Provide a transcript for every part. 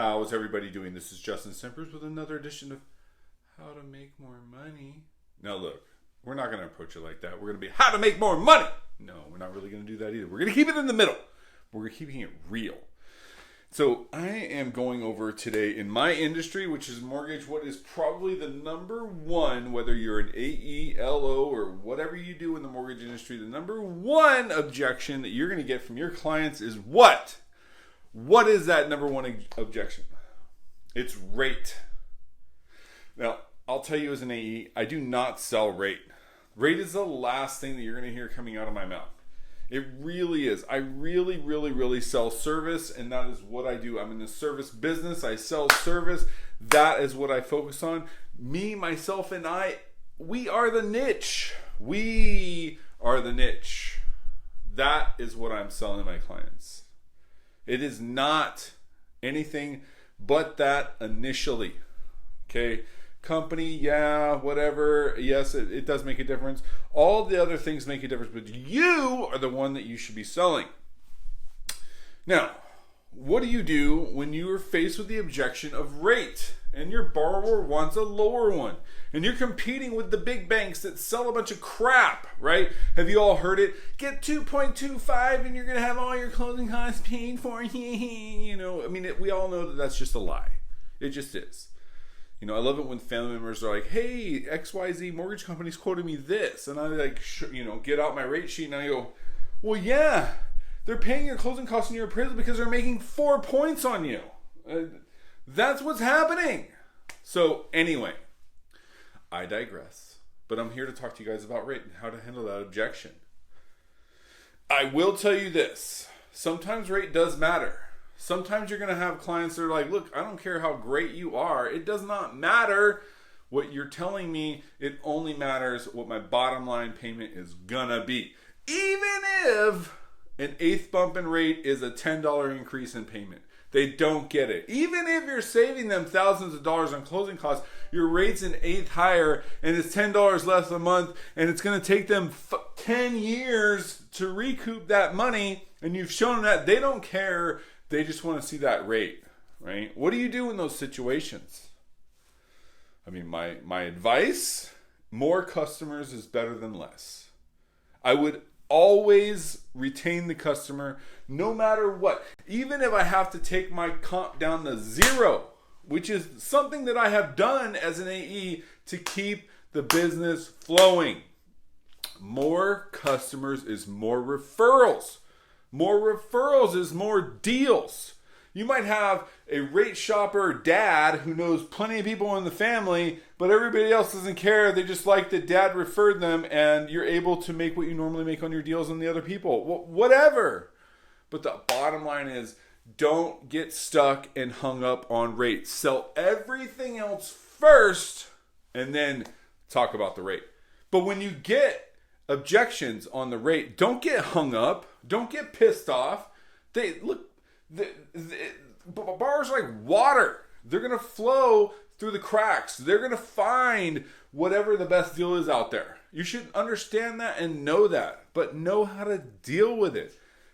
How's everybody doing? This is Justin Simpers with another edition of How to Make More Money. Now look, we're not going to approach it like that. We're going to be how to make more money. No, we're not really going to do that either. We're going to keep it in the middle. We're keeping it real. So I am going over today in my industry, which is mortgage, what is probably the number one, whether you're an AE, LO, or whatever you do in the mortgage industry, the number one objection that you're going to get from your clients is what? What is that number one objection? It's rate. Now, I'll tell you as an AE, I do not sell rate. Rate is the last thing that you're going to hear coming out of my mouth. It really is. I really sell service, and that is what I do. I'm in the service business. I sell service. That is what I focus on. Me, myself, and I, we are the niche. We are the niche. That is what I'm selling to my clients. It is not anything but that initially. Okay? Company, yeah, whatever. Yes, it does make a difference. All the other things make a difference, but you are the one that you should be selling. Now, what do you do when you are faced with the objection of rate and your borrower wants a lower one? And you're competing with the big banks that sell a bunch of crap, right? Have you all heard it? Get 2.25 and you're going to have all your closing costs paid for. You know, I mean, we all know that that's just a lie. It just is. You know, I love it when family members are like, hey, XYZ mortgage company's quoted me this. And I get out my rate sheet and I go, well, yeah, they're paying your closing costs and your appraisal because they're making 4 points on you. That's what's happening. So anyway, I digress. But I'm here to talk to you guys about rate and how to handle that objection. I will tell you this. Sometimes rate does matter. Sometimes you're going to have clients that are like, look, I don't care how great you are. It does not matter what you're telling me. It only matters what my bottom line payment is going to be. Even if an eighth bump in rate is a $10 increase in payment. They don't get it. Even if you're saving them thousands of dollars on closing costs, your rate's an eighth higher and it's $10 less a month and it's going to take them 10 years to recoup that money, and you've shown them that. They don't care. They just want to see that rate, right? What do you do in those situations? I mean, my advice, more customers is better than less. I would always retain the customer no matter what. Even if I have to take my comp down to 0, which is something that I have done as an AE to keep the business flowing. More customers is more referrals. More referrals is more deals. You might have a rate shopper dad who knows plenty of people in the family, but everybody else doesn't care. They just like that dad referred them, and you're able to make what you normally make on your deals on the other people. Whatever. But the bottom line is, don't get stuck and hung up on rates. Sell everything else first, and then talk about the rate. But when you get objections on the rate, don't get hung up. Don't get pissed off. Borrowers are like water. They're going to flow through the cracks. They're going to find whatever the best deal is out there. You should understand that and know that, but know how to deal with it.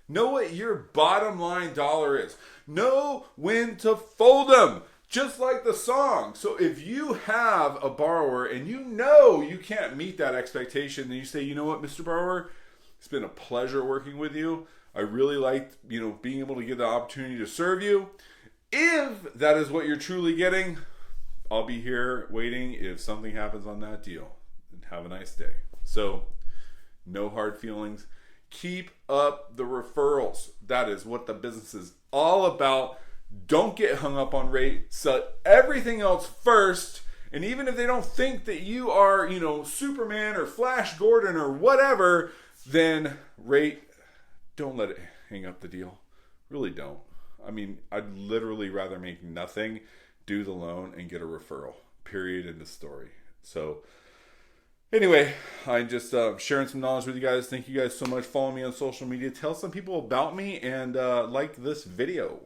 Know what your bottom line dollar is. Know when to fold them, just like the song. So if you have a borrower and you know you can't meet that expectation, then you say, you know what, Mr. Borrower, it's been a pleasure working with you. I really liked, being able to get the opportunity to serve you. If that is what you're truly getting, I'll be here waiting if something happens on that deal. And have a nice day. So, no hard feelings. Keep up the referrals. That is what the business is all about. Don't get hung up on rate. Sell everything else first. And even if they don't think that you are, Superman or Flash Gordon or whatever, then rate. Don't let it hang up the deal. Really don't. I mean, I'd literally rather make nothing, do the loan, and get a referral. Period. End of story. So, anyway, I'm just sharing some knowledge with you guys. Thank you guys so much. Follow me on social media. Tell some people about me and like this video.